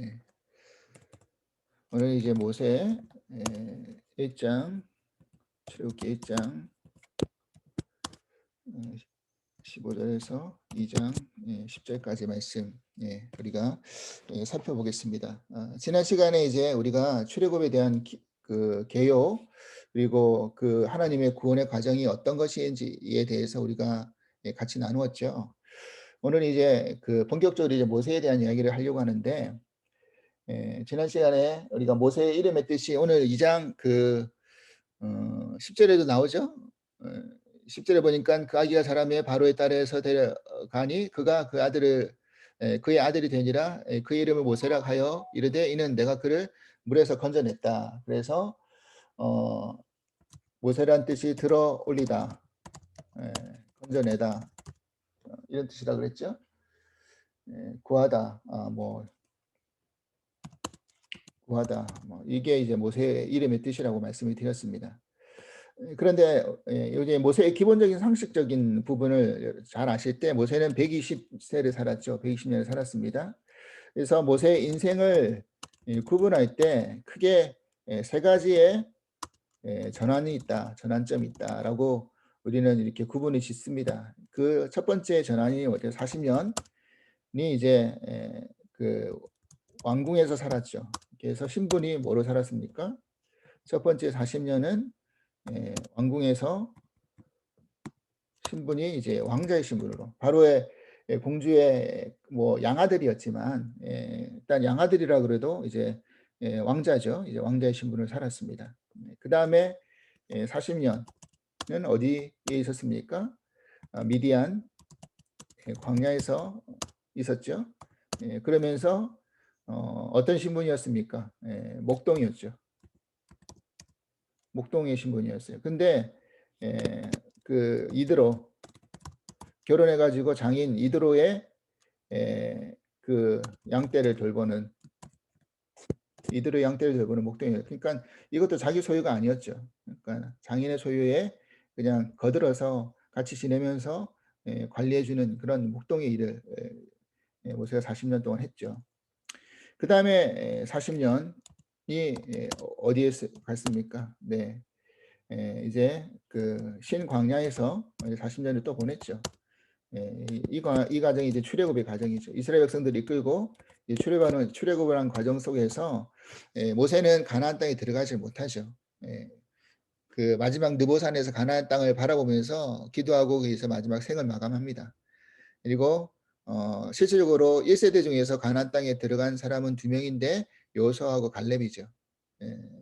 예. 오늘 이제 모세 1장, 출애굽기 1장 15절에서 2장 10절까지 말씀 우리가 살펴보겠습니다. 지난 시간에 이제 우리가 출애굽에 대한 그 개요, 그리고 그 하나님의 구원의 과정이 어떤 것인지에 대해서 우리가 같이 나누었죠. 오늘 이제 그 본격적으로 이제 모세에 대한 이야기를 하려고 하는데, 지난 시간에 우리가 모세의 이름의 뜻이 오늘 2장 10절에도 나오죠. 10절에 보니까 그 아기가 자라매 바로의 딸에서 데려가니 그가 그 아들을 그의 아들이 되니라. 그의 이름을 모세라 하여 이르되 이는 내가 그를 물에서 건져냈다. 그래서 어, 모세란 뜻이 들어 올리다, 건져내다, 이런 뜻이라 그랬죠. 구하다, 뭐 구하다, 뭐 이게 이제 모세의 이름의 뜻이라고 말씀을 드렸습니다. 그런데 요새 모세의 기본적인 상식적인 부분을 잘 아실 때 모세는 120세를 살았죠. 120년을 살았습니다. 그래서 모세의 인생을 구분할 때 크게 세 가지의 전환이 있다, 전환점이 있다라고 우리는 이렇게 구분을 짓습니다. 그 첫 번째 전환이 40년이 이제 그 왕궁에서 살았죠. 그래서 신분이 뭐로 살았습니까? 첫 번째 40년은 왕궁에서 신분이 이제 왕자의 신분으로, 바로의 공주의 뭐 양아들이었지만 일단 양아들이라 그래도 이제 왕자죠. 이제 왕자의 신분을 살았습니다. 그 다음에 40년은 어디에 있었습니까? 미디안 광야에서 있었죠. 그러면서 어떤 신분이었습니까? 목동이었죠. 목동의 신분이었어요. 근데 그 이드로 결혼해가지고 장인 이드로의 그 양떼를 돌보는, 이드로의 양떼를 돌보는 목동이에요. 그러니까 이것도 자기 소유가 아니었죠. 그러니까 장인의 소유에 그냥 거들어서 같이 지내면서 관리해주는 그런 목동의 일을 모세가 40년 동안 했죠. 그 다음에 40년이 어디에 갔습니까? 네, 이제 그 신광야에서 40년을 또 보냈죠. 이 과정이 이제 출애굽의 과정이죠. 이스라엘 백성들을 이끌고 출애굽을 한 과정 속에서 모세는 가나안 땅에 들어가지 못하죠. 그 마지막 느보산에서 가나안 땅을 바라보면서 기도하고 거기서 마지막 생을 마감합니다. 그리고 실질적으로 1세대 중에서 가나안 땅에 들어간 사람은 2명인데 여호수아하고 갈렙이죠.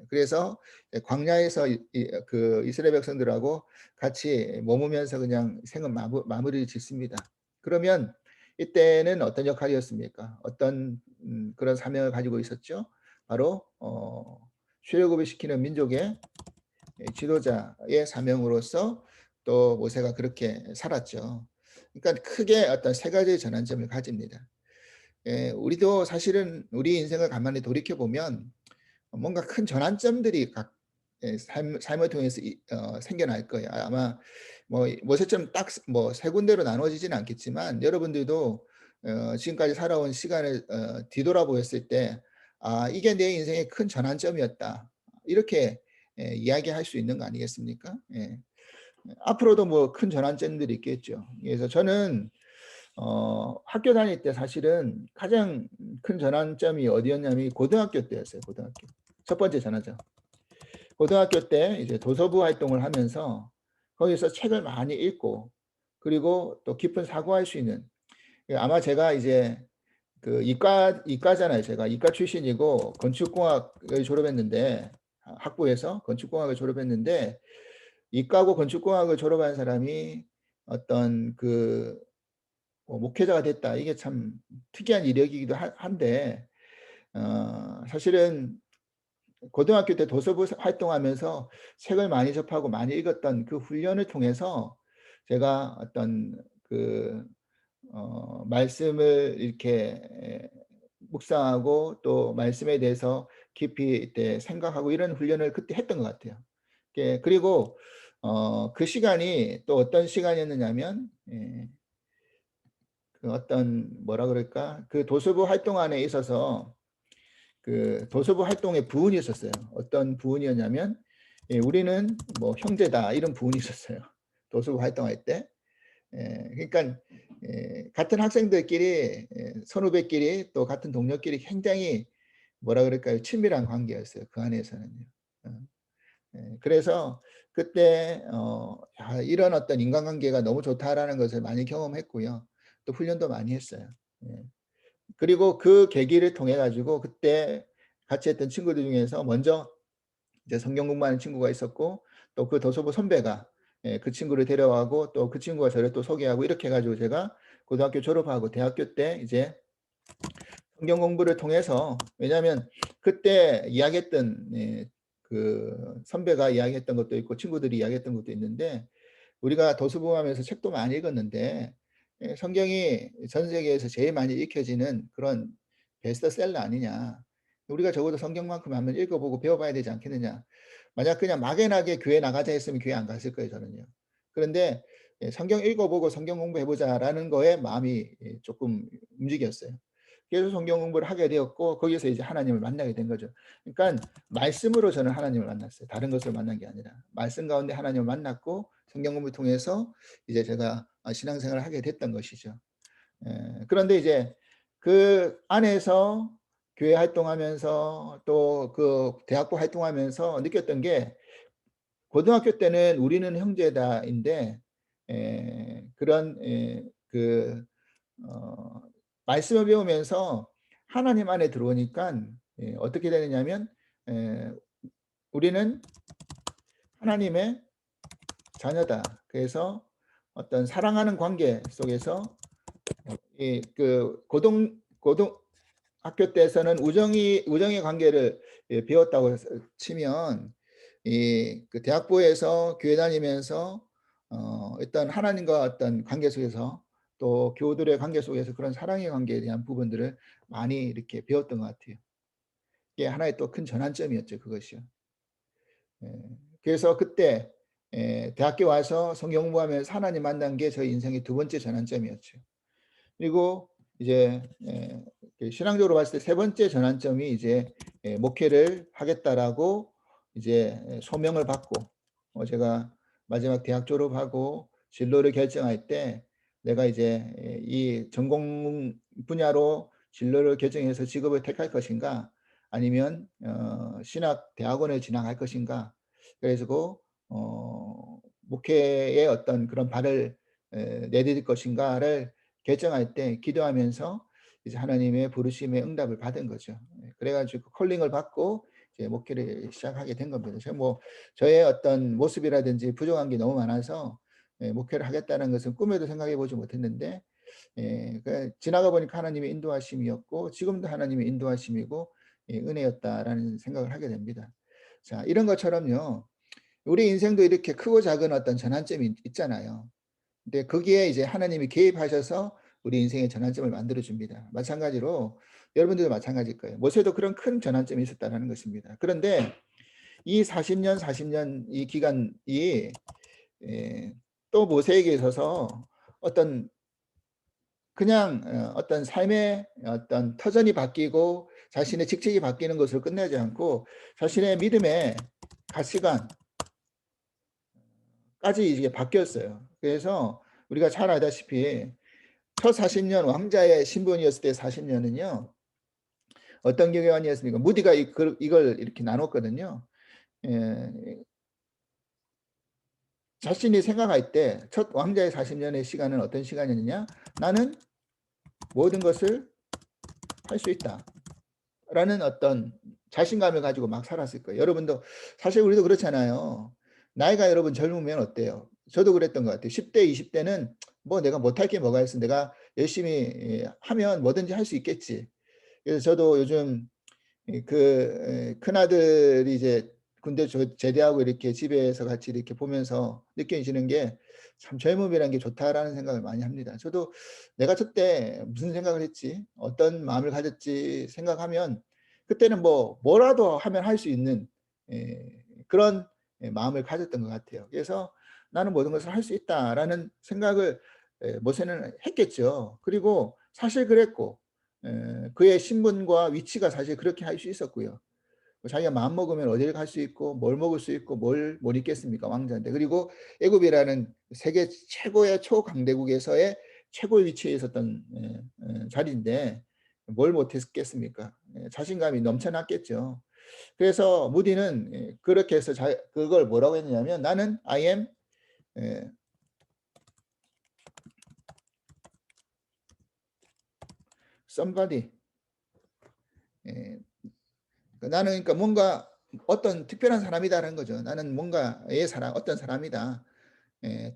그래서 광야에서 그 이스라엘 백성들하고 같이 머무면서 그냥 생은 마무리를 짓습니다. 그러면 이때는 어떤 역할이었습니까? 어떤 그런 사명을 가지고 있었죠? 바로 출애굽을 시키는 민족의 지도자의 사명으로서 또 모세가 그렇게 살았죠. 그러니까 크게 어떤 세 가지의 전환점을 가집니다. 우리도 사실은 우리 인생을 가만히 돌이켜 보면 뭔가 큰 전환점들이 각 삶을 통해서 생겨날 거예요. 아마 뭐 모세처럼 딱 뭐 세 군데로 나눠지지는 않겠지만 여러분들도 지금까지 살아온 시간을 뒤돌아보았을 때 이게 내 인생의 큰 전환점이었다, 이렇게 이야기할 수 있는 거 아니겠습니까? 앞으로도 뭐 큰 전환점들이 있겠죠. 그래서 저는 학교 다닐 때 사실은 가장 큰 전환점이 어디였냐면 고등학교 때였어요. 고등학교. 첫 번째 전환점. 고등학교 때 이제 도서부 활동을 하면서 거기서 책을 많이 읽고, 그리고 또 깊은 사고할 수 있는, 아마 제가 이제 그 이과잖아요. 제가 이과 출신이고 건축공학을 졸업했는데, 학부에서 건축공학을 졸업했는데, 이과고 건축공학을 졸업한 사람이 어떤 그 목회자가 됐다, 이게 참 특이한 이력이기도 한데, 사실은 고등학교 때 도서부 활동하면서 책을 많이 접하고 많이 읽었던 그 훈련을 통해서 제가 어떤 그 말씀을 이렇게 묵상하고 또 말씀에 대해서 깊이 이때 생각하고 이런 훈련을 그때 했던 것 같아요. 그리고 그 시간이 또 어떤 시간이었느냐면, 그 어떤 뭐라 그럴까, 그 도서부 활동 안에 있어서 그 도서부 활동의 부운이 있었어요. 어떤 부운이었냐면 우리는 뭐 형제다 이런 부운이 있었어요. 도서부 활동할 때. 그러니까 같은 학생들끼리 선후배끼리 또 같은 동료끼리 굉장히 뭐라 그럴까요? 친밀한 관계였어요. 그 안에서는요. 어. 그래서 그때 야, 이런 어떤 인간관계가 너무 좋다라는 것을 많이 경험했고요. 또 훈련도 많이 했어요. 예. 그리고 그 계기를 통해 가지고 그때 같이 했던 친구들 중에서 먼저 이제 성경 공부하는 친구가 있었고 또 그 도서부 선배가 그 친구를 데려가고 또 그 친구가 저를 또 소개하고 이렇게 해 가지고 제가 고등학교 졸업하고 대학교 때 이제 성경 공부를 통해서 왜냐하면 그때 이야기했던 그 선배가 이야기했던 것도 있고 친구들이 이야기했던 것도 있는데 우리가 도서부 하면서 책도 많이 읽었는데 성경이 전 세계에서 제일 많이 읽혀지는 그런 베스트셀러 아니냐. 우리가 적어도 성경만큼 한번 읽어보고 배워봐야 되지 않겠느냐. 만약 그냥 막연하게 교회 나가자 했으면 교회 안 갔을 거예요, 저는요. 그런데 성경 읽어보고 성경 공부해보자라는 거에 마음이 조금 움직였어요. 그래서 성경 공부를 하게 되었고 거기서 이제 하나님을 만나게 된 거죠. 그러니까 말씀으로 저는 하나님을 만났어요. 다른 것을 만난 게 아니라 말씀 가운데 하나님을 만났고 성경 공부를 통해서 이제 제가 신앙생활을 하게 됐던 것이죠. 그런데 이제 그 안에서 교회 활동하면서 또 그 대학부 활동하면서 느꼈던 게 고등학교 때는 우리는 형제다인데 그런 그 말씀을 배우면서 하나님 안에 들어오니까 어떻게 되느냐면 에, 우리는 하나님의 자녀다. 그래서 어떤 사랑하는 관계 속에서 그 고등학교 때에서는 우정의 관계를 배웠다고 치면 그 대학부에서 교회 다니면서 어떤 하나님과 어떤 관계 속에서 또 교우들의 관계 속에서 그런 사랑의 관계에 대한 부분들을 많이 이렇게 배웠던 것 같아요. 이게 하나의 또 큰 전환점이었죠, 그것이요. 예. 그래서 그때 대학교 와서 성경 공부하면서 하나님 만난 게 저희 인생의 두 번째 전환점이었죠. 그리고 이제 그 신앙적으로 봤을 때 세 번째 전환점이 이제 목회를 하겠다라고 이제 소명을 받고 제가 마지막 대학 졸업하고 진로를 결정할 때 내가 이제 이 전공 분야로 진로를 결정해서 직업을 택할 것인가 아니면 신학 대학원을 진학할 것인가 그래서 목회의 어떤 그런 발을 내디딜 것인가를 결정할 때 기도하면서 이제 하나님의 부르심에 응답을 받은 거죠. 그래 가지고 콜링을 받고 이제 목회를 시작하게 된 겁니다. 제가 뭐 저의 어떤 모습이라든지 부족한 게 너무 많아서 목회를 하겠다는 것은 꿈에도 생각해 보지 못했는데 지나가 보니까 하나님의 인도하심이었고 지금도 하나님의 인도하심이고 은혜였다라는 생각을 하게 됩니다. 자, 이런 것처럼요. 우리 인생도 이렇게 크고 작은 어떤 전환점이 있잖아요. 근데 거기에 이제 하나님이 개입하셔서 우리 인생의 전환점을 만들어 줍니다. 마찬가지로 여러분들도 마찬가지일 거예요. 모세도 그런 큰 전환점이 있었다라는 것입니다. 그런데 이 40년 이 기간이 또 모세에게 있어서 어떤 그냥 어떤 삶의 어떤 터전이 바뀌고 자신의 직책이 바뀌는 것으로 끝내지 않고 자신의 믿음의 가치관까지 이게 바뀌었어요. 그래서 우리가 잘 알다시피 첫 40년 왕자의 신분이었을 때 40년은요. 어떤 경영관이었습니까? 무디가 이걸 이렇게 나눴거든요. 예, 자신이 생각할 때 첫 왕자의 40년의 시간은 어떤 시간이었느냐? 나는 모든 것을 할 수 있다. 라는 어떤 자신감을 가지고 막 살았을 거예요. 여러분도 사실 우리도 그렇잖아요. 나이가 여러분 젊으면 어때요? 저도 그랬던 것 같아요. 10대, 20대는 뭐 내가 못할 게 뭐가 있어. 내가 열심히 하면 뭐든지 할 수 있겠지. 그래서 저도 요즘 큰아들이 이제 군대 제대하고 이렇게 집에서 같이 이렇게 보면서 느껴지는 게 참 젊음이라는 게 좋다라는 생각을 많이 합니다. 저도 내가 저때 무슨 생각을 했지? 어떤 마음을 가졌지 생각하면 그때는 뭐라도 하면 할 수 있는 그런 마음을 가졌던 것 같아요. 그래서 '나는 모든 것을 할 수 있다.'라는 생각을 모세는 했겠죠. 그리고 사실 그랬고 그의 신분과 위치가 사실 그렇게 할 수 있었고요. 자기가 마음 먹으면 어디를 갈 수 있고 뭘 먹을 수 있고 뭘 못 있겠습니까? 왕자인데. 그리고 애굽이라는 세계 최고의 초강대국에서의 최고의 위치에 있었던 자리인데 뭘 못했겠습니까? 자신감이 넘쳐났겠죠. 그래서 무디는 그렇게 해서 그걸 뭐라고 했냐면 나는 I am somebody. 나는 그러니까 뭔가 어떤 특별한 사람이다라는 거죠. 나는 뭔가의 사람, 어떤 사람이다.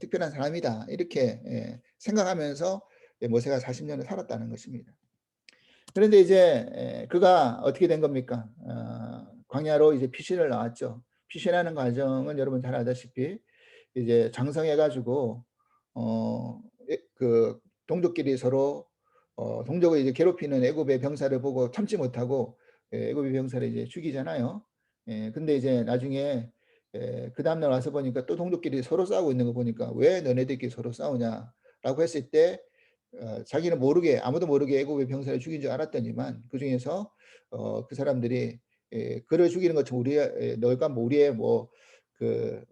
특별한 사람이다. 이렇게 생각하면서 모세가 40년을 살았다는 것입니다. 그런데 이제 그가 어떻게 된 겁니까? 광야로 이제 피신을 나왔죠. 피신하는 과정은 여러분 잘 아다시피 이제 장성해가지고 그 동족끼리 서로 동족을 이제 괴롭히는 애굽의 병사를 보고 참지 못하고 애굽의 병사를 이제 죽이잖아요. 근데 이제 나중에 그 다음날 와서 보니까 또 동족끼리 서로 싸우고 있는 거 보니까 왜 너네들끼리 서로 싸우냐라고 했을 때 자기는 모르게 아무도 모르게 애굽의 병사를 죽인 줄 알았더니만 그 중에서 그 사람들이 그를 죽이는 것처럼 너희가 뭐 우리의 뭐 그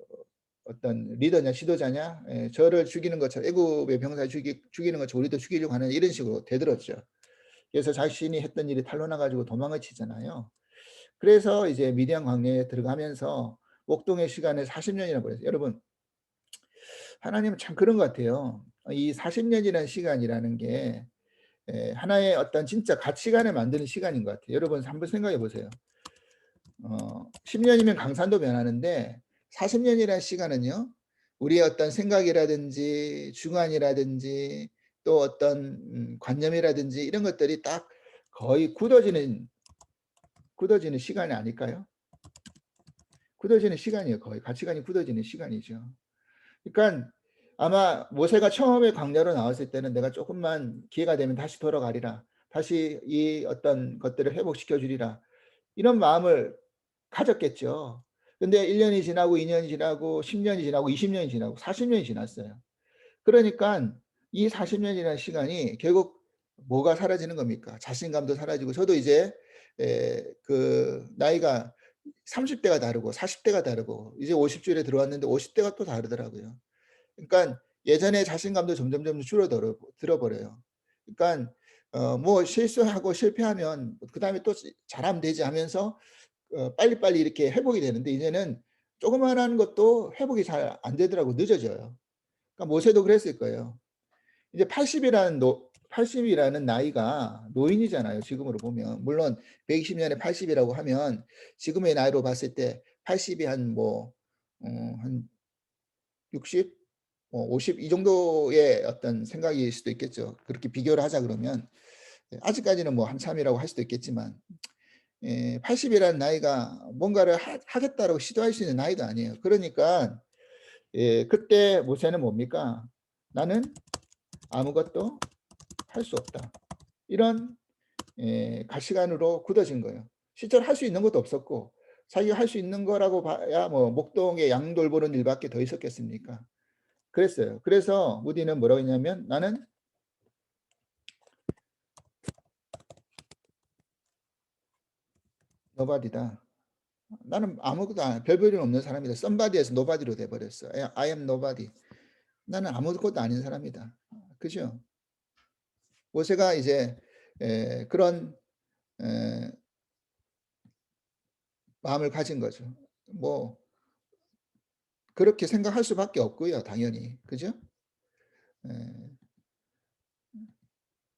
어떤 리더냐 지도자냐 저를 죽이는 것처럼 애굽의 병사를 죽이는 것처럼 우리도 죽이려고 하는 이런 식으로 대들었죠. 그래서 자신이 했던 일이 탄로나 가지고 도망을 치잖아요. 그래서 이제 미디안 광야에 들어가면서 목동의 시간을 40년이나 보냈어요. 여러분 하나님은 참 그런 것 같아요. 이 40년이라는 시간이라는 게 하나의 어떤 진짜 가치관을 만드는 시간인 것 같아요. 여러분 한번 생각해 보세요. 10년이면 강산도 변하는데 40년이라는 시간은요. 우리의 어떤 생각이라든지 주관이라든지 또 어떤 관념이라든지 이런 것들이 딱 거의 굳어지는 시간이 아닐까요? 굳어지는 시간이에요. 거의 가치관이 굳어지는 시간이죠. 그러니까 아마 모세가 처음에 광야로 나왔을 때는 내가 조금만 기회가 되면 다시 돌아가리라. 다시 이 어떤 것들을 회복시켜 주리라. 이런 마음을 가졌겠죠. 근데 1년이 지나고 2년이 지나고 10년이 지나고 20년이 지나고 40년이 지났어요. 그러니까 이 40년이라는 시간이 결국 뭐가 사라지는 겁니까? 자신감도 사라지고 저도 이제 그 나이가 30대가 다르고 40대가 다르고 이제 50줄에 들어왔는데 50대가 또 다르더라고요. 그러니까 예전에 자신감도 점점점 줄어들어 버려요. 그러니까 뭐 실수하고 실패하면 그다음에 또 잘하면 되지 하면서 빨리빨리 이렇게 회복이 되는데 이제는 조그마한 것도 회복이 잘 안 되더라고요. 늦어져요. 그러니까 모세도 그랬을 거예요. 이제 80이라는 나이가 노인이잖아요. 지금으로 보면. 물론 120년에 80이라고 하면 지금의 나이로 봤을 때 80이 한 뭐 한 60, 50 이 정도의 어떤 생각일 수도 있겠죠. 그렇게 비교를 하자 그러면 아직까지는 뭐 한참이라고 할 수도 있겠지만 80이라는 나이가 뭔가를 하겠다라고 시도할 수 있는 나이도 아니에요. 그러니까 그때 모세는 뭡니까? 나는 아무것도 할 수 없다. 이런 가시관으로 굳어진 거예요. 실제로 할 수 있는 것도 없었고 자기가 할 수 있는 거라고 봐야 뭐 목동에 양 돌보는 일밖에 더 있었겠습니까? 그랬어요. 그래서 무디는 뭐라고 했냐면 나는 노바디다. 나는 아무것도 별 볼일 없는 사람이다. somebody에서 nobody로 돼버렸어. I am nobody. 나는 아무것도 아닌 사람이다. 그죠? 모세가 이제 그런 에, 마음을 가진 거죠. 뭐 그렇게 생각할 수밖에 없고요. 당연히. 그죠?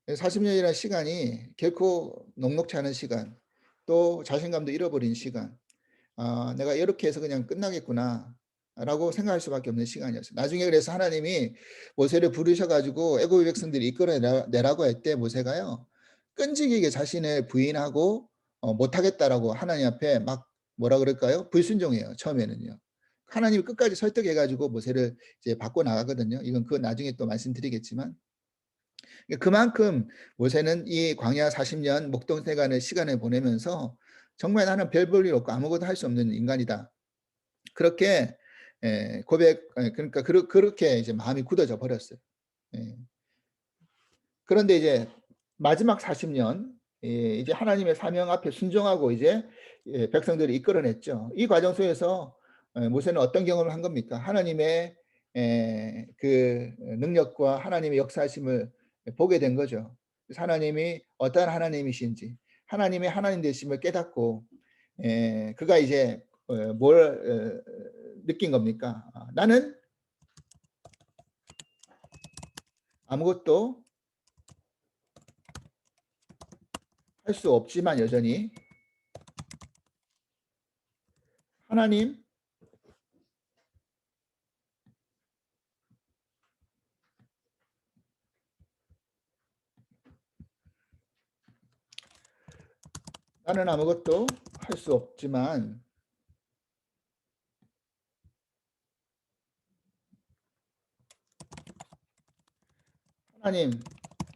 에, 40년이라는 시간이 결코 녹록지 않은 시간, 또 자신감도 잃어버린 시간, 내가 이렇게 해서 그냥 끝나겠구나 라고 생각할 수밖에 없는 시간이었어요. 나중에 그래서 하나님이 모세를 부르셔가지고 애굽의 백성들이 이끌어내라고 할 때 모세가요 끈질기게 자신을 부인하고 못하겠다라고 하나님 앞에 막 뭐라 그럴까요? 불순종해요. 처음에는요. 하나님이 끝까지 설득해가지고 모세를 이제 바꿔 나가거든요. 이건 그 나중에 또 말씀드리겠지만 그만큼 모세는 이 광야 40년 목동세간의 시간을 보내면서 정말 나는 별 볼 일 없고 아무것도 할 수 없는 인간이다. 그렇게 그러니까 그렇게 이제 마음이 굳어져 버렸어요. 예. 그런데 이제 마지막 40년 이제 하나님의 사명 앞에 순종하고 이제 백성들이 이끌어냈죠. 이 과정 속에서 모세는 어떤 경험을 한 겁니까? 하나님의 그 능력과 하나님의 역사하심을 보게 된 거죠. 그래서 하나님이 어떠한 하나님이신지, 하나님의 하나님 되심을 깨닫고 그가 이제 뭘 느낀 겁니까? 나는 아무것도 할 수 없지만 여전히 하나님, 나는 아무것도 할 수 없지만 하나님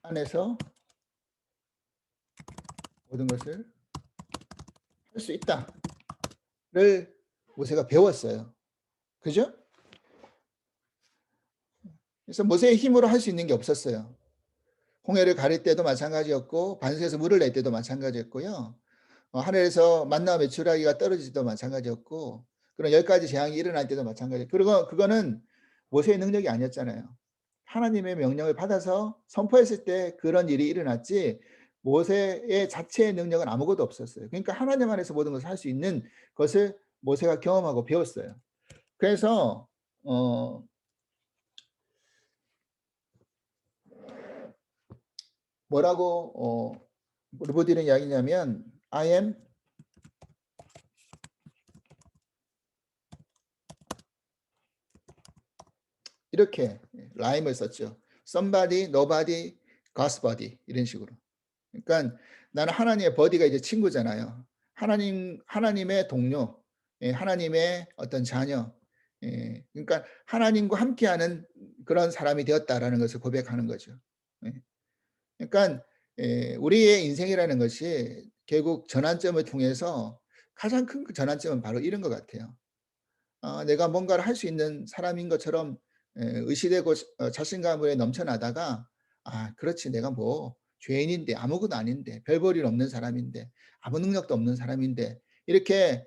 안에서 모든 것을 할 수 있다를 모세가 배웠어요. 그죠? 그래서 모세의 힘으로 할 수 있는 게 없었어요. 홍해를 가릴 때도 마찬가지였고 반석에서 물을 낼 때도 마찬가지였고요. 하늘에서 만나와 메추라기가 떨어질 때도 마찬가지였고 그런 10가지 재앙이 일어날 때도 마찬가지예요. 그리고 그거는 모세의 능력이 아니었잖아요. 하나님의 명령을 받아서 선포했을 때 그런 일이 일어났지 모세의 자체의 능력은 아무것도 없었어요. 그러니까 하나님 안에서 모든 것을 할 수 있는 것을 모세가 경험하고 배웠어요. 그래서 뭐라고 르보디는 이야기냐면 I am 이렇게 라임을 썼죠. somebody, nobody, God's body 이런 식으로. 그러니까 나는 하나님의 버디가 이제 친구잖아요. 하나님의 동료, 하나님의 어떤 자녀. 그러니까 하나님과 함께하는 그런 사람이 되었다라는 것을 고백하는 거죠. 예. 그러니까 우리의 인생이라는 것이 결국 전환점을 통해서 가장 큰 전환점은 바로 이런 것 같아요. 내가 뭔가를 할 수 있는 사람인 것처럼 의시되고 자신감에 넘쳐나다가 '아 그렇지. 내가 뭐 죄인인데 아무것도 아닌데 별 볼일 없는 사람인데 아무 능력도 없는 사람인데.' 이렇게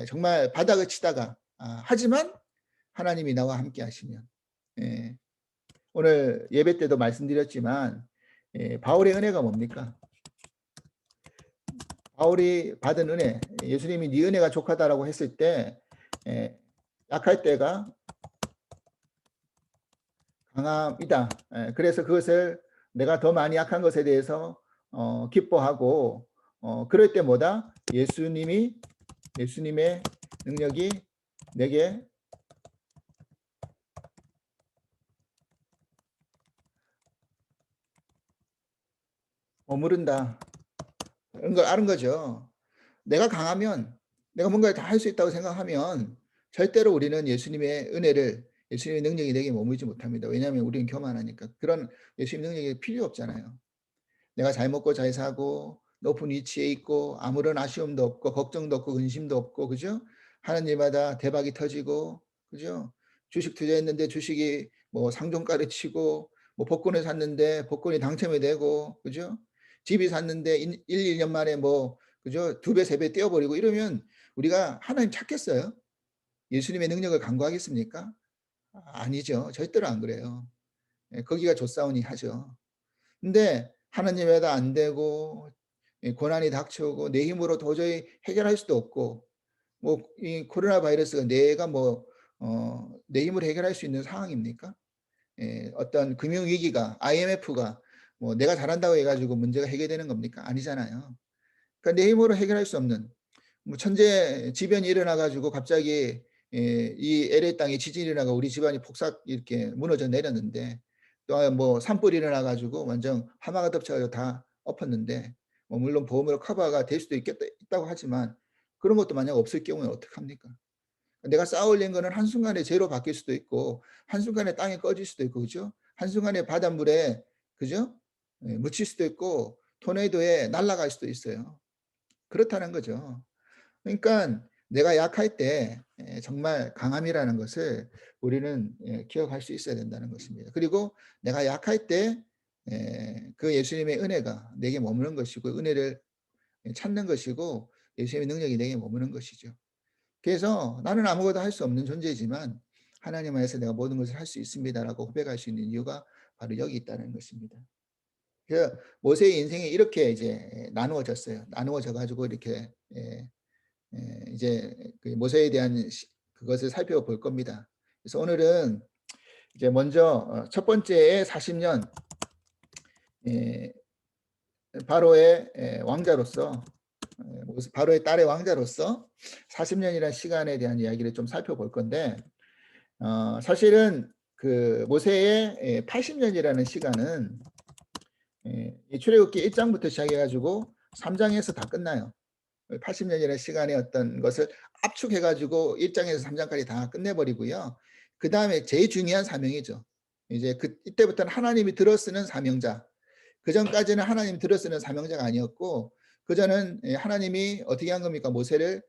정말 바닥을 치다가 하지만 하나님이 나와 함께 하시면 예 오늘 예배 때도 말씀드렸지만 바울의 은혜가 뭡니까? 바울이 받은 은혜, 예수님이 "네 은혜가 족하다."라고 했을 때 약할 때가 강함이다. 그래서 그것을 내가 더 많이 약한 것에 대해서 기뻐하고 그럴 때 뭐다? 예수님의 능력이 내게 머무른다. 그런 걸 아는 거죠. 내가 강하면 내가 뭔가를 다 할 수 있다고 생각하면 절대로 우리는 예수님의 은혜를 예수님의 능력이 내게 머물지 못합니다. 왜냐하면 우리는 교만하니까. 그런 예수님 능력이 필요 없잖아요. 내가 잘 먹고 잘 사고 높은 위치에 있고 아무런 아쉬움도 없고 걱정도 없고 근심도 없고 그죠? 하는 일마다 대박이 터지고 그죠? 주식 투자했는데 주식이 뭐 상종가를 치고 뭐 복권을 샀는데 복권이 당첨이 되고 그죠? 집이 샀는데 1-2년 만에 뭐 그죠? 2배, 3배 뛰어 버리고 이러면 우리가 하나님 찾겠어요? 예수님의 능력을 간구하겠습니까? 아니죠. 절대로 안 그래요. 거기가 좋사오니 하죠. 근데 하나님에다 안 되고 고난이 닥쳐오고 내 힘으로 도저히 해결할 수도 없고 뭐 이 코로나 바이러스가 내가 뭐 내 힘으로 해결할 수 있는 상황입니까? 어떤 금융 위기가 IMF가 뭐 내가 잘한다고 해 가지고 문제가 해결되는 겁니까? 아니잖아요. 그러니까 내 힘으로 해결할 수 없는 뭐 천재지변이 일어나 가지고 갑자기 이 LA 땅에 지진이 일어나고 우리 집안이 폭삭 이렇게 무너져 내렸는데 또 뭐 산불이 일어나 가지고 완전 하마가 덮쳐 가지고 다 엎었는데 뭐 물론 보험으로 커버가 될 수도 있다고 하지만 그런 것도 만약 없을 경우에 어떡합니까? 내가 쌓아 올린 거는 한순간에 재로 바뀔 수도 있고 한순간에 땅에 꺼질 수도 있고 그죠? 한순간에 바닷물에 그죠? 묻힐 수도 있고 토네이도에 날아갈 수도 있어요. 그렇다는 거죠. 그러니까 내가 약할 때 정말 강함이라는 것을 우리는 기억할 수 있어야 된다는 것입니다. 그리고 내가 약할 때 그 예수님의 은혜가 내게 머무는 것이고 은혜를 찾는 것이고 예수님의 능력이 내게 머무는 것이죠. 그래서 나는 아무것도 할 수 없는 존재지만 하나님 안에서 내가 모든 것을 할 수 있습니다라고 고백할 수 있는 이유가 바로 여기 있다는 것입니다. 그래서 모세의 인생이 이렇게 이제 나누어졌어요. 나누어져 가지고 이렇게 이제 그 모세에 대한 그것을 살펴볼 겁니다. 그래서 오늘은 이제 먼저 첫 번째의 40년 바로의 왕자로서 바로의 딸의 왕자로서 40년이라는 시간에 대한 이야기를 좀 살펴볼 건데 사실은 그 모세의 80년이라는 시간은 이 출애굽기 1장부터 시작해 가지고 3장에서 다 끝나요. 80년이라는 시간의 어떤 것을 압축해 가지고 1장에서 3장까지 다 끝내 버리고요. 그다음에 제일 중요한 사명이죠. 이제 이때부터는 하나님이 들어쓰는 사명자. 그전까지는 하나님이 들어쓰는 사명자가 아니었고 그전은 하나님이 어떻게 한 겁니까? 모세를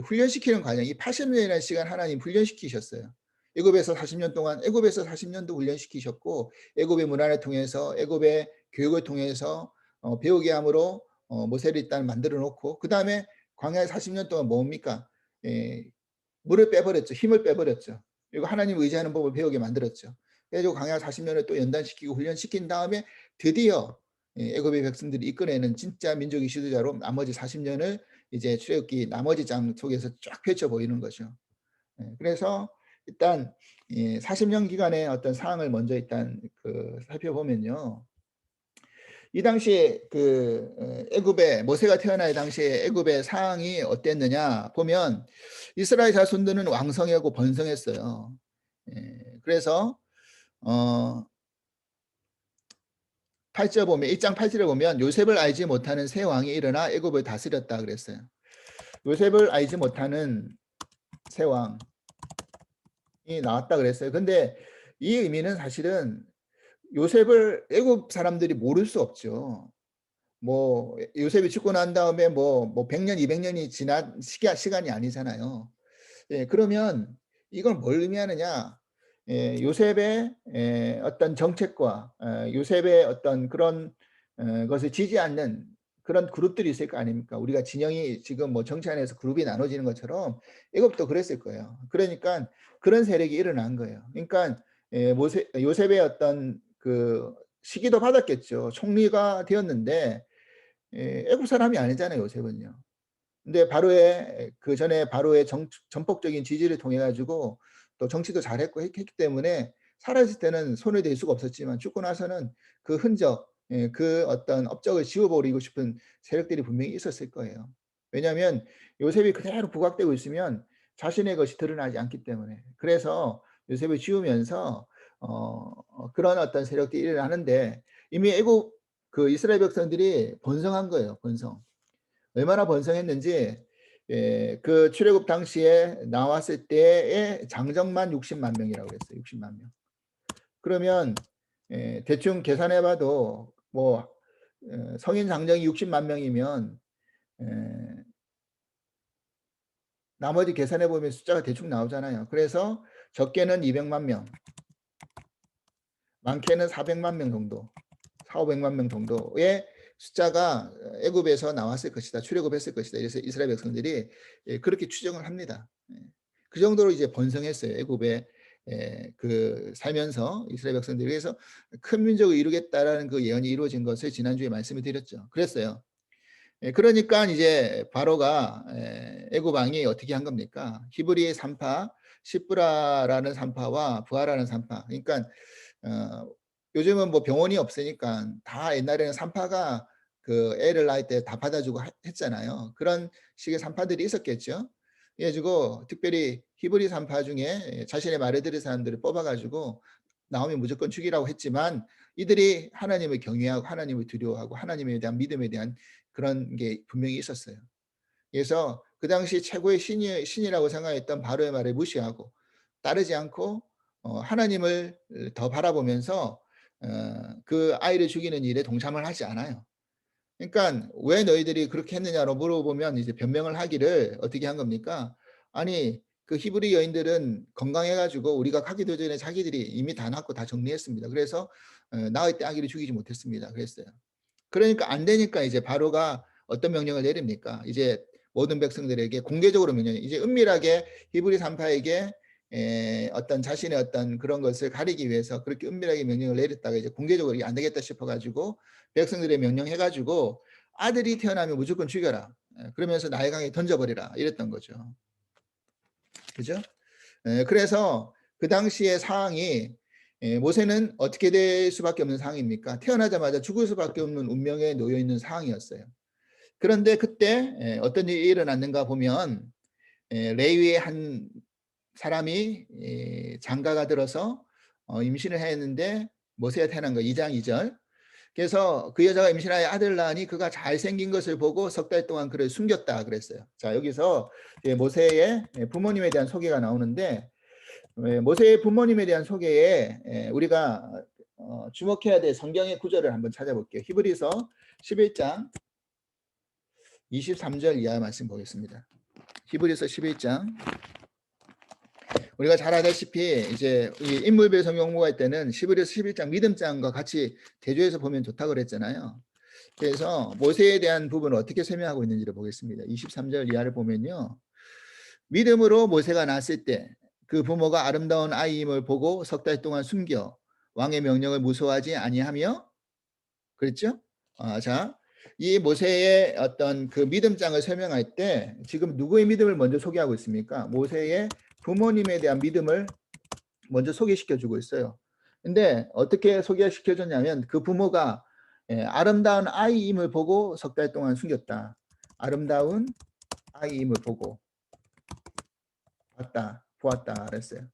훈련시키는 과정. 이 80년이라는 시간 하나님 훈련시키셨어요. 애굽에서 40년 동안 애굽에서 40년도 훈련시키셨고 애굽의 문화를 통해서 애굽의 교육을 통해서 배우게 함으로 모세를 일단 만들어 놓고 그다음에 광야에 40년 동안 뭡니까? 물을 빼버렸죠. 힘을 빼버렸죠. 그리고 하나님 의지하는 법을 배우게 만들었죠. 그래서 광야 40년을 또 연단시키고 훈련시킨 다음에 드디어 애굽의 백성들이 이끌어내는 진짜 민족의 지도자로 나머지 40년을 이제 출애굽기 나머지 장 속에서 쫙 펼쳐 보이는 거죠. 그래서 일단 40년 기간의 어떤 상황을 먼저 일단 살펴보면요. 이 당시에 애굽의 모세가 태어날 당시에 애굽의 상황이 어땠느냐 보면 이스라엘 자손들은 왕성하고 번성했어요. 그래서 8절 보면 1장 8절에 보면 요셉을 알지 못하는 새 왕이 일어나 애굽을 다스렸다 그랬어요. 요셉을 알지 못하는 새 왕이 나왔다 그랬어요. 근데 이 의미는 사실은 요셉을 애굽 사람들이 모를 수 없죠. 뭐 요셉이 죽고 난 다음에 뭐 100년, 200년이 지난 시간이 아니잖아요. 그러면 이걸 뭘 의미하느냐? 요셉의 어떤 정책과 요셉의 어떤 그런 것을 지지 않는 그런 그룹들이 있을 거 아닙니까? 우리가 진영이 지금 뭐 정치 안에서 그룹이 나눠지는 것처럼 애굽도 그랬을 거예요. 그러니까 그런 세력이 일어난 거예요. 그러니까 요셉의 어떤 그 시기도 받았겠죠. 총리가 되었는데 애국 사람이 아니잖아요, 요셉은요. 근데 바로의 그전에 바로의 전폭적인 지지를 통해 가지고 또 정치도 잘했고 했기 때문에 살아있을 때는 손을 댈 수가 없었지만 죽고 나서는 그 흔적, 그 어떤 업적을 지워버리고 싶은 세력들이 분명히 있었을 거예요. 왜냐하면 요셉이 그대로 부각되고 있으면 자신의 것이 드러나지 않기 때문에. 그래서 요셉을 지우면서 그런 어떤 세력들이 일어나는데 이미 애국 이스라엘 백성들이 번성한 거예요, 번성. 얼마나 번성했는지 그 출애굽 당시에 나왔을 때의 장정만 60만 명이라고 그랬어요. 60만 명. 그러면 대충 계산해 봐도 뭐 성인 장정이 60만 명이면 나머지 계산해 보면 숫자가 대충 나오잖아요. 그래서 적게는 200만 명, 많게는 400만 명 정도, 4,500만 명 정도의 숫자가 애굽에서 나왔을 것이다. 출애굽했을 것이다. 그래서 이스라엘 백성들이 그렇게 추정을 합니다. 그 정도로 이제 번성했어요. 애굽에 살면서 이스라엘 백성들이. 그래서 큰 민족을 이루겠다라는 그 예언이 이루어진 것을 지난주에 말씀을 드렸죠. 그랬어요. 그러니까 이제 바로가 애굽 왕이 어떻게 한 겁니까? 히브리의 산파, 시브라라는 산파와 부하라는 산파. 그러니까 요즘은 뭐 병원이 없으니까 다 옛날에는 산파가 그 애를 낳을 때 다 받아주고 했잖아요. 그런 식의 산파들이 있었겠죠. 그래가지고 특별히 히브리 산파 중에 자신의 말을 들은 사람들을 뽑아가지고 나오면 무조건 죽이라고 했지만 이들이 하나님을 경외하고 하나님을 두려워하고 하나님에 대한 믿음에 대한 그런 게 분명히 있었어요. 그래서 그 당시 최고의 신이라고 생각했던 바로의 말을 무시하고 따르지 않고 하나님을 더 바라보면서 그 아이를 죽이는 일에 동참을 하지 않아요. 그러니까 왜 너희들이 그렇게 했느냐로 물어보면 이제 변명을 하기를 어떻게 한 겁니까? 아니 그 히브리 여인들은 건강해가지고 우리가 가기도 전에 자기들이 이미 다 낳고 다 정리했습니다. 그래서 낳을 때 아기를 죽이지 못했습니다. 그랬어요. 그러니까 안 되니까 이제 바로가 어떤 명령을 내립니까? 이제 모든 백성들에게 공개적으로 명령해. 이제 은밀하게 히브리 산파에게 어떤 자신의 어떤 그런 것을 가리기 위해서 그렇게 은밀하게 명령을 내렸다가 이제 공개적으로 이게 안 되겠다 싶어가지고 백성들의 명령해가지고 아들이 태어나면 무조건 죽여라. 그러면서 나일 강에 던져버리라 이랬던 거죠. 그죠? 그래서 그 당시의 상황이 모세는 어떻게 될 수밖에 없는 상황입니까? 태어나자마자 죽을 수밖에 없는 운명에 놓여 있는 상황이었어요. 그런데 그때 어떤 일이 일어났는가 보면 레위의 한 사람이 장가가 들어서 임신을 했는데 모세가 태어난 거 2장 2절. 그래서 그 여자가 임신하여 아들을 낳으니 그가 잘생긴 것을 보고 석 달 동안 그를 숨겼다 그랬어요. 자, 여기서 모세의 부모님에 대한 소개가 나오는데 모세의 부모님에 대한 소개에 우리가 주목해야 될 성경의 구절을 한번 찾아볼게요. 히브리서 11장 23절 이하 말씀 보겠습니다. 히브리서 11장. 우리가 잘 알다시피 이제 이 인물별 성경 공부할 때는 히브리서 11장 믿음장과 같이 대조해서 보면 좋다고 그랬잖아요. 그래서 모세에 대한 부분을 어떻게 설명하고 있는지를 보겠습니다. 23절 이하를 보면요. 믿음으로 모세가 낳았을 때 그 부모가 아름다운 아이임을 보고 석 달 동안 숨겨 왕의 명령을 무서워하지 아니하며 그랬죠? 자, 이 모세의 어떤 그 믿음장을 설명할 때 지금 누구의 믿음을 먼저 소개하고 있습니까? 모세의 부모님에 대한 믿음을 먼저 소개시켜주고 있어요. 근데 어떻게 소개시켜줬냐면 그 부모가 아름다운 아이임을 보고 석 달 동안 숨겼다. 아름다운 아이임을 보고 보았다 그랬어요.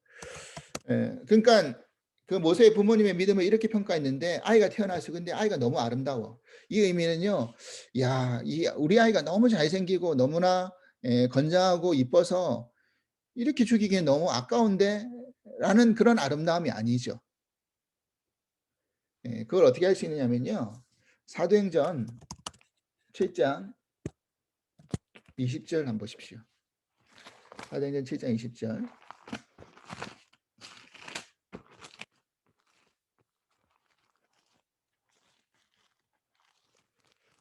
그러니까 그 모세의 부모님의 믿음을 이렇게 평가했는데 아이가 태어나서 근데 아이가 너무 아름다워. 이 의미는요. 야, 우리 아이가 너무 잘생기고 너무나 건장하고 이뻐서 이렇게 죽이기엔 너무 아까운데 라는 그런 아름다움이 아니죠. 그걸 어떻게 할 수 있느냐면요. 사도행전 7장 20절 한번 보십시오. 사도행전 7장 20절.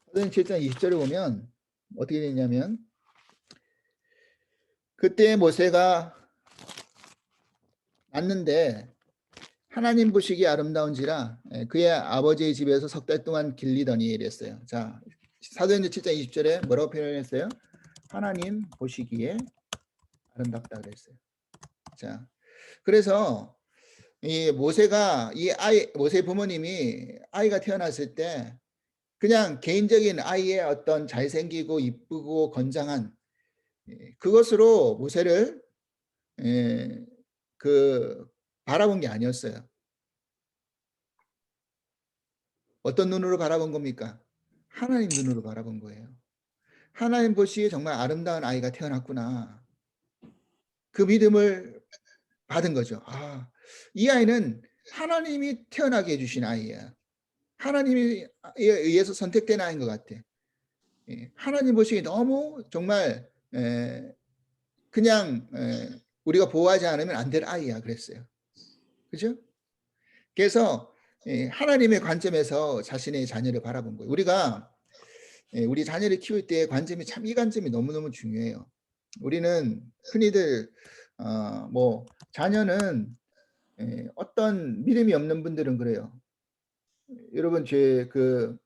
사도행전 7장 20절을 보면 어떻게 되냐면 그때 모세가 낳는데 하나님 보시기에 아름다운지라 그의 아버지의 집에서 석 달 동안 길리더니 이랬어요. 자, 사도행전 7장 20절에 뭐라고 표현했어요? 하나님 보시기에 아름답다 그랬어요. 자, 그래서 이 모세가 모세의 부모님이 아이가 태어났을 때 그냥 개인적인 아이의 어떤 잘생기고 이쁘고 건장한 그것으로 모세를 그 바라본 게 아니었어요. 어떤 눈으로 바라본 겁니까? 하나님 눈으로 바라본 거예요. 하나님 보시기에 정말 아름다운 아이가 태어났구나. 그 믿음을 받은 거죠. 이 아이는 하나님이 태어나게 해주신 아이야. 하나님에 의해서 선택된 아이인 것 같아. 하나님 보시기에 너무 정말 그냥 우리가 보호하지 않으면 안 될 아이야 그랬어요. 그죠? 그래서 하나님의 관점에서 자신의 자녀를 바라본 거예요. 우리가 우리 자녀를 키울 때 관점이 참 이 관점이 너무너무 중요해요. 우리는 흔히들 뭐 자녀는 어떤 믿음이 없는 분들은 그래요. 여러분 제 그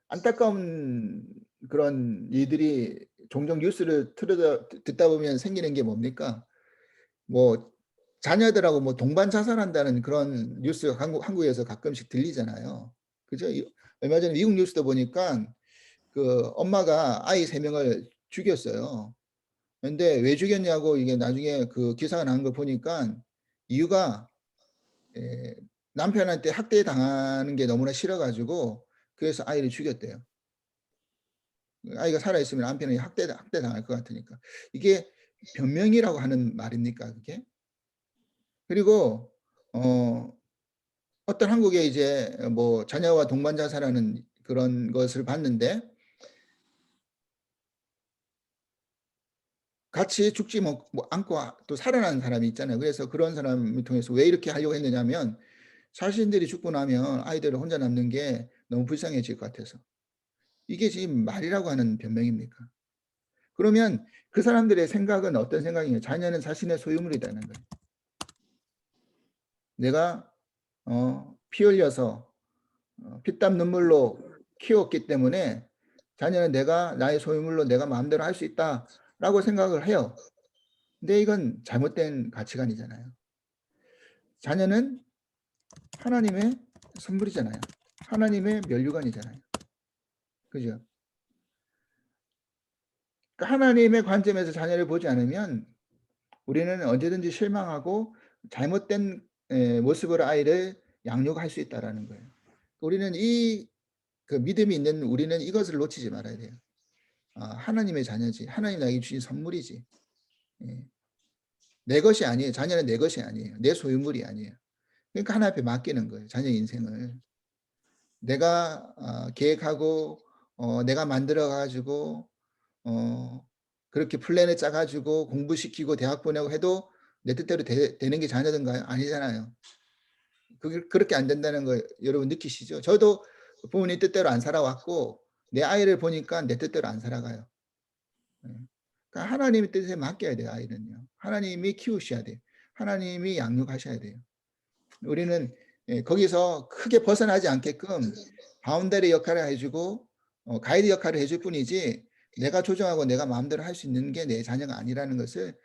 안타까운 그런 일들이 종종 뉴스를 듣다 보면 생기는 게 뭡니까? 뭐 자녀들하고 뭐 동반 자살한다는 그런 뉴스가 한국에서 가끔씩 들리잖아요. 그죠? 얼마 전에 미국 뉴스도 보니까 그 엄마가 아이 3명을 죽였어요. 근데 왜 죽였냐고 이게 나중에 그 기사가 나온 걸 보니까 이유가 남편한테 학대 당하는 게 너무나 싫어가지고 그래서 아이를 죽였대요. 아이가 살아있으면 남편이 학대 당할 것 같으니까. 이게 변명이라고 하는 말입니까 그게? 그리고 어떤 한국에 이제 뭐 자녀와 동반 자살하는 그런 것을 봤는데 같이 죽지 않고 또 살아나는 사람이 있잖아요. 그래서 그런 사람을 통해서 왜 이렇게 하려고 했느냐면 자신들이 죽고 나면 아이들은 혼자 남는 게 너무 불쌍해질 것 같아서. 이게 지금 말이라고 하는 변명입니까? 그러면 그 사람들의 생각은 어떤 생각이에요? 자녀는 자신의 소유물이라는 거예요. 내가 피 흘려서 피땀 눈물로 키웠기 때문에 자녀는 내가 나의 소유물로 내가 마음대로 할 수 있다라고 생각을 해요. 근데 이건 잘못된 가치관이잖아요. 자녀는 하나님의 선물이잖아요. 하나님의 면류관이잖아요. 그죠? 그러니까 하나님의 관점에서 자녀를 보지 않으면 우리는 언제든지 실망하고 잘못된 모습으로 아이를 양육할 수 있다라는 거예요. 우리는 그 믿음이 있는 우리는 이것을 놓치지 말아야 돼요. 하나님의 자녀지. 하나님 나에게 주신 선물이지. 예. 내 것이 아니에요. 자녀는 내 것이 아니에요. 내 소유물이 아니에요. 그러니까 하나님 앞에 맡기는 거예요. 자녀 인생을. 내가 계획하고 내가 만들어 가지고 그렇게 플랜을 짜 가지고 공부시키고 대학 보내고 해도 내 뜻대로 되는 게 자녀든가요? 아니잖아요. 그게 그렇게 안 된다는 거 여러분 느끼시죠? 저도 부모님 뜻대로 안 살아왔고 내 아이를 보니까 내 뜻대로 안 살아가요. 예. 그러니까 하나님의 뜻에 맡겨야 돼요, 아이는요. 하나님이 키우셔야 돼요. 하나님이 양육하셔야 돼요. 우리는 거기서 크게 벗어나지 않게끔 바운더리 역할을 해 주고 가이드 역할을 해줄 뿐이지 내가 조정하고 내가 마음대로 할 수 있는 게 내 자녀가 아니라는 것을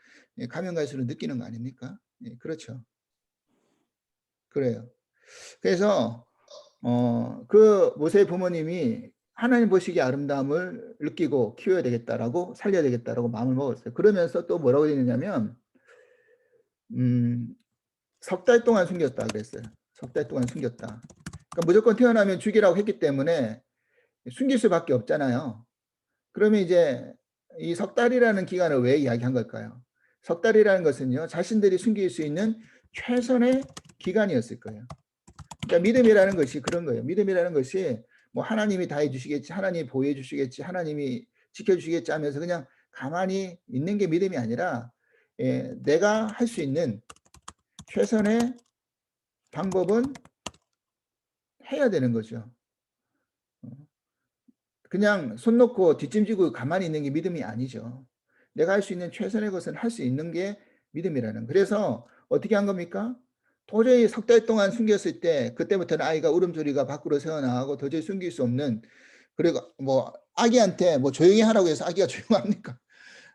가면 갈수록 느끼는 거 아닙니까? 예, 그렇죠. 그래요. 그래서 그 모세의 부모님이 '하나님 보시기에 아름다움을 느끼고 키워야 되겠다.'라고 '살려야 되겠다.'라고 마음을 먹었어요. 그러면서 또 뭐라고 되어 있느냐면 음 석 달 동안 숨겼다 그랬어요. 석 달 동안 숨겼다. 그러니까 무조건 태어나면 죽이라고 했기 때문에 숨길 수밖에 없잖아요. 그러면 이제 이 석 달이라는 기간을 왜 이야기한 걸까요? 석 달이라는 것은요, 자신들이 숨길 수 있는 최선의 기간이었을 거예요. 그러니까 믿음이라는 것이 그런 거예요. 믿음이라는 것이 뭐 하나님이 다 해 주시겠지, 하나님이 보호해 주시겠지, 하나님이 지켜 주시겠지 하면서 그냥 가만히 있는 게 믿음이 아니라 내가 할 수 있는 최선의 방법은 해야 되는 거죠. 어. 그냥 손 놓고 뒷짐지고 가만히 있는 게 믿음이 아니죠. 내가 할 수 있는 최선의 것은 할 수 있는 게 믿음이라는. 그래서 어떻게 한 겁니까? 도저히 석 달 동안 숨겼을 때 그때부터는 아이가 울음소리가 밖으로 새어나가고 도저히 숨길 수 없는, 그리고 뭐 아기한테 뭐 조용히 하라고 해서 아기가 조용합니까?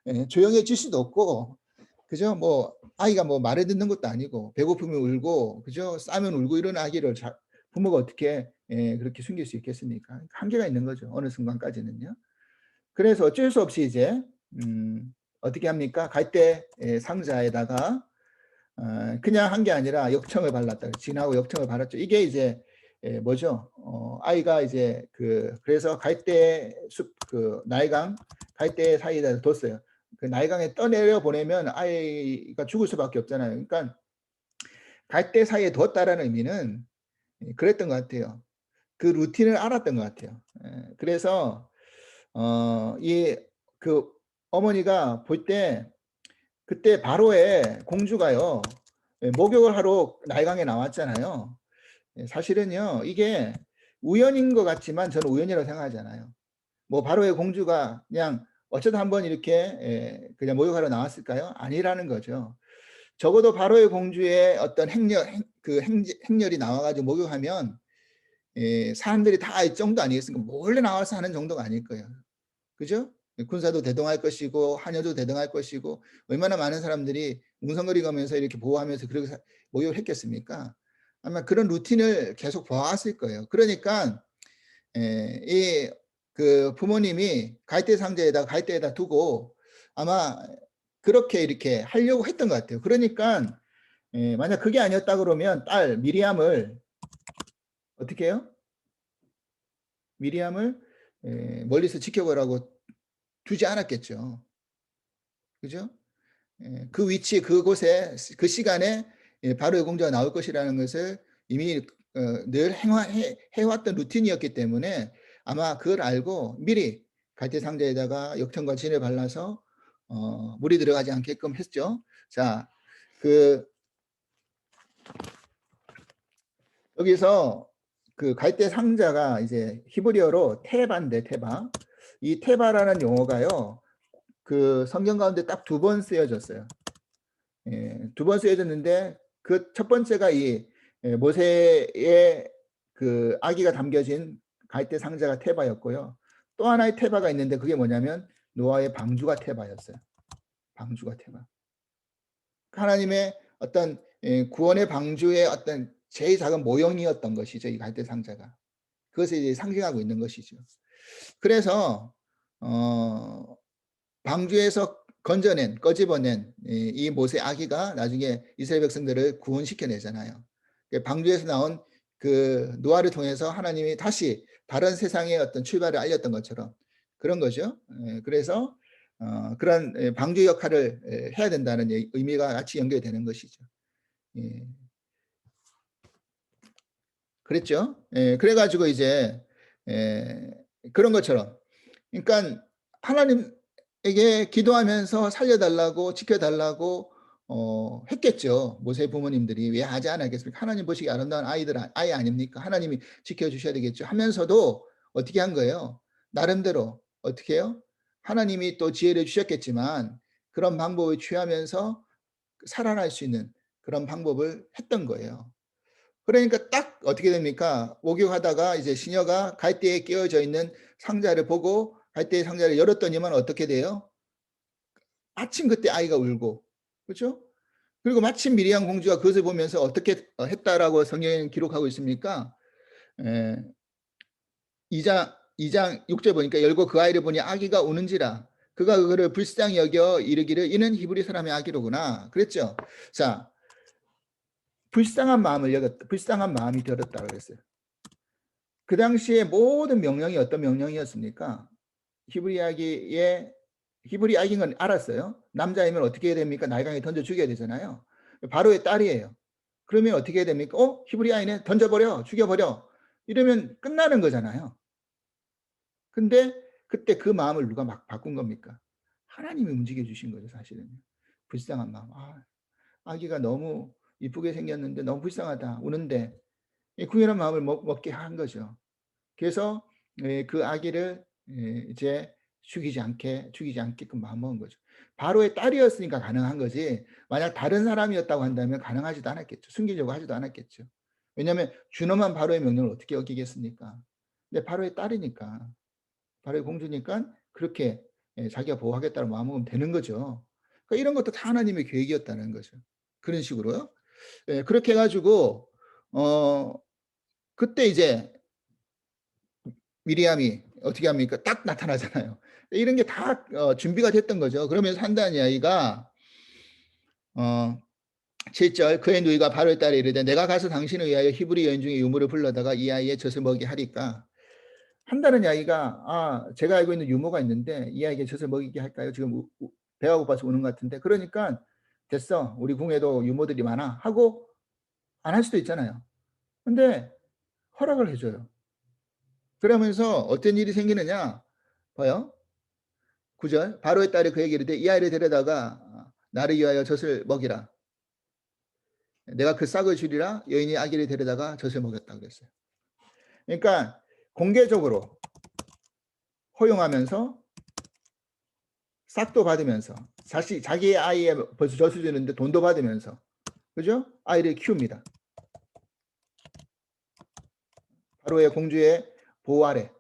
예, 조용해질 수도 없고, 그죠? 뭐 아이가 뭐 말을 듣는 것도 아니고 배고프면 울고 그죠? 싸면 울고 이런 아기를 부모가 어떻게 그렇게 숨길 수 있겠습니까? 한계가 있는 거죠, 어느 순간까지는요. 그래서 어쩔 수 없이 이제 어떻게 합니까? 갈대 상자에다가 그냥 한 게 아니라 역청을 발랐다. 진하고 역청을 발랐죠. 이게 이제 뭐죠? 아이가 이제 그래서 갈대 숲 나일강 갈대 사이에다 뒀어요. 그 나일강에 떠내려 보내면 아이가 죽을 수밖에 없잖아요. 그러니까 갈대 사이에 뒀다라는 의미는 그랬던 것 같아요. 그 루틴을 알았던 것 같아요. 그래서 이 그 어머니가 볼 때 그때 바로의 공주가요, 목욕을 하러 나일강에 나왔잖아요. 사실은요, 이게 우연인 것 같지만 저는 우연이라고 생각하지 않아요. 뭐 바로의 공주가 그냥 어쩌다 한번 이렇게 그냥 목욕하러 나왔을까요? 아니라는 거죠. 적어도 바로의 공주의 어떤 행렬이 나와 가지고 목욕하면 사람들이 다 알 정도 아니겠습니까? 몰래 나와서 하는 정도가 아닐 거예요. 그죠? 군사도 대동할 것이고 하녀도 대동할 것이고 얼마나 많은 사람들이 웅성거리면서 이렇게 보호하면서 그렇게 목욕을 했겠습니까? 아마 그런 루틴을 계속 봐왔을 거예요. 그러니까 이 부모님이 갈대에다 두고 아마 그렇게 이렇게 하려고 했던 것 같아요. 그러니까 만약 그게 아니었다 그러면 딸 미리암을 어떻게 해요? 미리암을 멀리서 지켜보라고 두지 않았겠죠. 그죠? 그 위치 그곳에 그 시간에 바로의 공주가 나올 것이라는 것을 이미 늘 해 왔던 루틴이었기 때문에 아마 그걸 알고 미리 갈대 상자에다가 역청과 진을 발라서 물이 들어가지 않게끔 했죠. 자, 그 여기서 그 갈대 상자가 이제 히브리어로 테바인데 테바. 이 테바라는 용어가요. 그 성경 가운데 딱 두 번 쓰여졌어요. 예, 두 번 쓰여졌는데 그 첫 번째가 이 모세의 그 아기가 담겨진 갈대 상자가 테바였고요. 또 하나의 테바가 있는데 그게 뭐냐면 노아의 방주가 테바였어요. 방주가 테바. 하나님의 어떤 구원의 방주의 어떤 제일 작은 모형이었던 것이죠. 이 갈대 상자가. 그것을 이제 상징하고 있는 것이죠. 그래서 방주에서 건져낸 꺼집어낸 이 모세 아기가 나중에 이스라엘 백성들을 구원시켜내잖아요. 방주에서 나온 그 노아를 통해서 하나님이 다시 다른 세상의 어떤 출발을 알렸던 것처럼 그런 거죠. 그래서 그런 방주 역할을 해야 된다는 의미가 같이 연결되는 것이죠. 예. 그랬죠. 그래가지고 이제 그런 것처럼, 그러니까 하나님에게 기도하면서 살려달라고 지켜달라고 했겠죠. 모세 부모님들이 왜 하지 않았겠습니까? 하나님 보시기 아름다운 아이 아닙니까? 하나님이 지켜주셔야 되겠죠. 하면서도 어떻게 한 거예요? 나름대로 어떻게 해요? 하나님이 또 지혜를 주셨겠지만 그런 방법을 취하면서 살아날 수 있는 그런 방법을 했던 거예요. 그러니까 딱 어떻게 됩니까? 목욕하다가 이제 시녀가 갈대에 끼워져 있는 상자를 보고 갈대의 상자를 열었더니만 어떻게 돼요? 마침 그때 아이가 울고, 그렇죠? 그리고 마침 미리암 공주가 그것을 보면서 어떻게 했다라고 성경에 기록하고 있습니까? 에, 2장 6절 보니까 열고 그 아이를 보니 아기가 우는지라 그가 그거를 불쌍히 여겨 이르기를 이는 히브리 사람의 아기로구나 그랬죠. 자, 불쌍한 마음이 들었다 그랬어요. 그 당시에 모든 명령이 어떤 명령이었습니까? 히브리 아기인 건 알았어요. 남자이면 어떻게 해야 됩니까? 날강에 던져 죽여야 되잖아요. 바로의 딸이에요. 그러면 어떻게 해야 됩니까? 히브리 아이네 던져버려, 죽여버려. 이러면 끝나는 거잖아요. 근데 그때 그 마음을 누가 막 바꾼 겁니까? 하나님이 움직여 주신 거죠, 사실은. 불쌍한 마음. 아기가 너무 이쁘게 생겼는데 너무 불쌍하다. 우는데 궁연한 마음을 먹게 한 거죠. 그래서 그 아기를 이제 죽이지 않게끔 마음먹은 거죠. 바로의 딸이었으니까 가능한 거지 만약 다른 사람이었다고 한다면 가능하지도 않았겠죠. 숨기려고 하지도 않았겠죠. 왜냐하면 준엄한 바로의 명령을 어떻게 어기겠습니까? 근데 바로의 딸이니까 바로의 공주니까 그렇게 자기가 보호하겠다고 마음먹으면 되는 거죠. 그러니까 이런 것도 다 하나님의 계획이었다는 거죠. 그런 식으로요. 그렇게 해가지고 그때 이제 미리암이 어떻게 합니까? 딱 나타나잖아요. 이런 게 다 준비가 됐던 거죠. 그러면서 한다는 이야기가 7절 그의 누이가 바로의 딸에 이르되 내가 가서 당신을 위하여 히브리 여인 중에 유모를 불러다가 이 아이의 젖을 먹게 하리까 한다는 이야기가 제가 알고 있는 유모가 있는데 이 아이에게 젖을 먹이게 할까요? 지금 배가 고파서 우는 것 같은데 그러니까 됐어 우리 궁에도 유모들이 많아 하고 안 할 수도 있잖아요. 근데 허락을 해줘요. 그러면서 어떤 일이 생기느냐 봐요. 9절 바로의 딸이 그에게 이르되 이 아이를 데려다가 나를 위하여 젖을 먹이라. 내가 그 싹을 주리라. 여인이 아기를 데려다가 젖을 먹였다 그랬어요. 그러니까 공개적으로 허용하면서 싹도 받으면서 자기의 아이에 벌써 젖을 주는데 돈도 받으면서 그죠? 아이를 키웁니다. 바로의 공주의 보호 아래.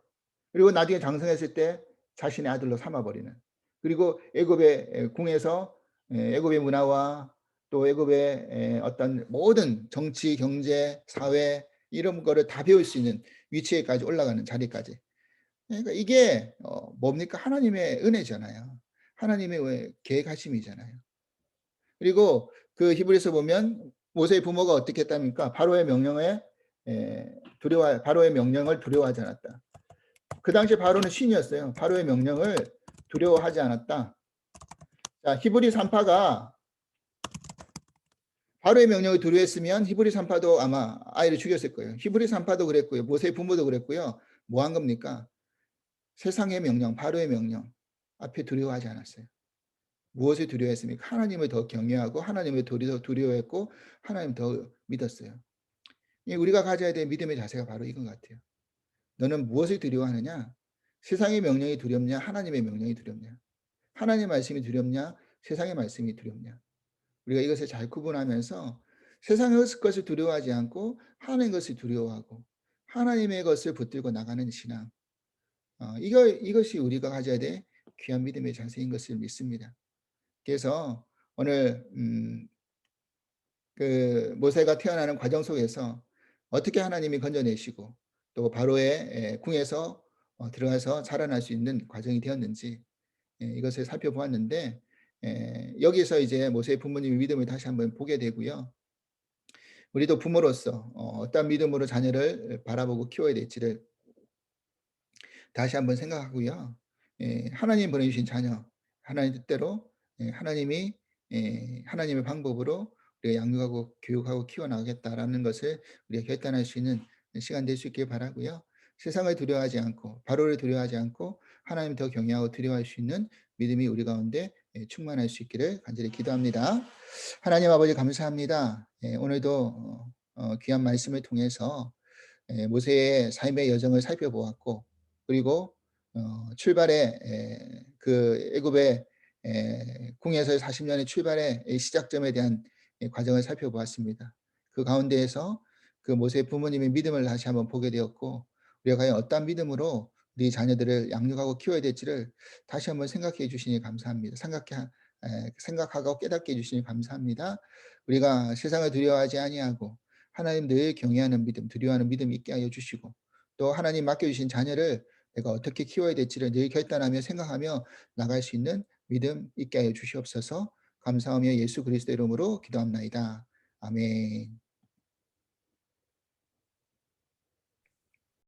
그리고 나중에 장성했을 때 자신의 아들로 삼아버리는. 그리고 애굽의 궁에서 애굽의 문화와 또 애굽의 어떤 모든 정치, 경제, 사회 이런 거를 다 배울 수 있는 위치에까지 올라가는 자리까지. 그러니까 이게 뭡니까? 하나님의 은혜잖아요. 하나님의 계획하심이잖아요. 그리고 그 히브리서 보면 모세의 부모가 어떻게 했답니까? 바로의 명령을 두려워하지 않았다. 그 당시 바로는 신이었어요. 바로의 명령을 두려워하지 않았다. 자, 히브리 산파가 바로의 명령을 두려워했으면 히브리 산파도 아마 아이를 죽였을 거예요. 히브리 산파도 그랬고요. 모세의 부모도 그랬고요. 뭐 한 겁니까? 세상의 명령, 바로의 명령 앞에 두려워하지 않았어요. 무엇을 두려워했습니까? 하나님을 더 경외하고 하나님을 더 두려워했고 하나님 더 믿었어요. 이 우리가 가져야 될 믿음의 자세가 바로 이건 같아요. 너는 무엇을 두려워하느냐? 세상의 명령이 두렵냐? 하나님의 명령이 두렵냐? 하나님의 말씀이 두렵냐? 세상의 말씀이 두렵냐? 우리가 이것을 잘 구분하면서 세상의 것을 두려워하지 않고 하나님의 것을 두려워하고 하나님의 것을 붙들고 나가는 신앙. 이것이 우리가 가져야 될 귀한 믿음의 자세인 것을 믿습니다. 그래서 오늘 그 모세가 태어나는 과정 속에서 어떻게 하나님이 건져내시고 또 바로의 궁에서 들어가서 자라날 수 있는 과정이 되었는지 이것을 살펴보았는데, 여기서 이제 모세의 부모님의 믿음을 다시 한번 보게 되고요. 우리도 부모로서 어떤 믿음으로 자녀를 바라보고 키워야 될지를 다시 한번 생각하고요. 하나님 보내주신 자녀, 하나님 뜻대로 하나님이 하나님의 방법으로 우리가 양육하고 교육하고 키워나가겠다라는 것을 우리가 결단할 수 있는 시간 될 수 있길 바라고요. 세상을 두려워하지 않고 바로를 두려워하지 않고 하나님 더 경외하고 두려워할 수 있는 믿음이 우리 가운데 충만할 수 있기를 간절히 기도합니다. 하나님 아버지 감사합니다. 오늘도 귀한 말씀을 통해서 모세의 삶의 여정을 살펴보았고, 그리고 출발의 그 애굽의 궁에서의 40년의 출발의 시작점에 대한 과정을 살펴보았습니다. 그 가운데에서 그 모세의 부모님의 믿음을 다시 한번 보게 되었고, 우리가 과연 어떤 믿음으로 우리 자녀들을 양육하고 키워야 될지를 다시 한번 생각해 주시니 감사합니다. 생각하고 깨닫게 해 주시니 감사합니다. 우리가 세상을 두려워하지 아니하고 하나님 늘 경외하는 믿음, 두려워하는 믿음 있게 하여 주시고, 또 하나님 맡겨주신 자녀를 내가 어떻게 키워야 될지를 늘 결단하며 생각하며 나갈 수 있는 믿음 있게 하여 주시옵소서. 감사하며 예수 그리스도 이름으로 기도합나이다. 아멘.